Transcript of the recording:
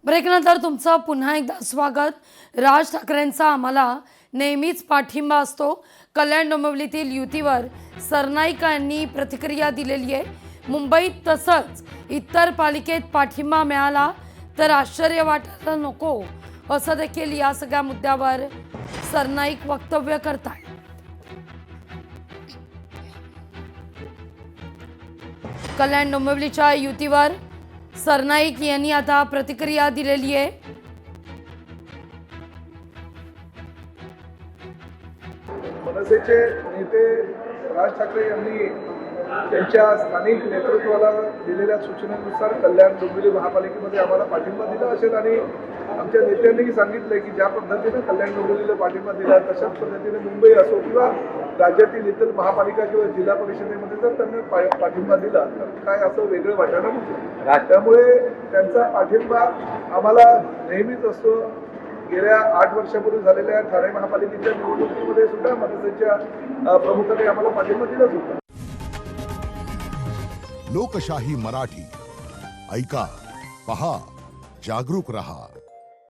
ब्रेकनंतर तुमचं पुन्हा एकदा स्वागत। राज ठाकरेंचा आम्हाला नेहमीच पाठिंबा असतो। कल्याण डोंबिवलीतील युतीवर सरनाईक यांनी प्रतिक्रिया दिलेली आहे। मुंबईत तसंच इतर पालिकेत पाठिंबा मिळाला तर आश्चर्य वाटायला नको असं देखील या सगळ्या मुद्द्यावर सरनाईक वक्तव्य करतात। कल्याण डोंबिवलीच्या युतीवर सरनाईक यांनी आता प्रतिक्रिया दिलेली आहे। मनसेचे नेते राज ठाकरे यांनी त्यांच्या स्थानिक नेतृत्वाला दिलेल्या सूचनेनुसार कल्याण डोंबिवली महापालिकेमध्ये आम्हाला पाठिंबा दिला असेल आणि आमच्या नेत्यांनीही सांगितलं की ज्या पद्धतीने कल्याण डोंबिवलीला पाठिंबा दिला तशाच पद्धतीने मुंबई असो किंवा राज्यातील इतर महापालिका किंवा जिल्हा परिषदेमध्ये जर त्यांनी पाठिंबा दिला तर काय असं वेगळं वाटायला नको। त्यामुळे त्यांचा पाठिंबा आम्हाला नेहमीच असतो। गेल्या 8 वर्षापूर्वी झालेल्या ठाणे महापालिकेच्या निवडणुकीमध्ये सुद्धा मनसेच्या प्रमुखांनी आम्हाला पाठिंबा दिलाच होता। लोकशाही मराठी ऐका, पहा, जागरूक रहा।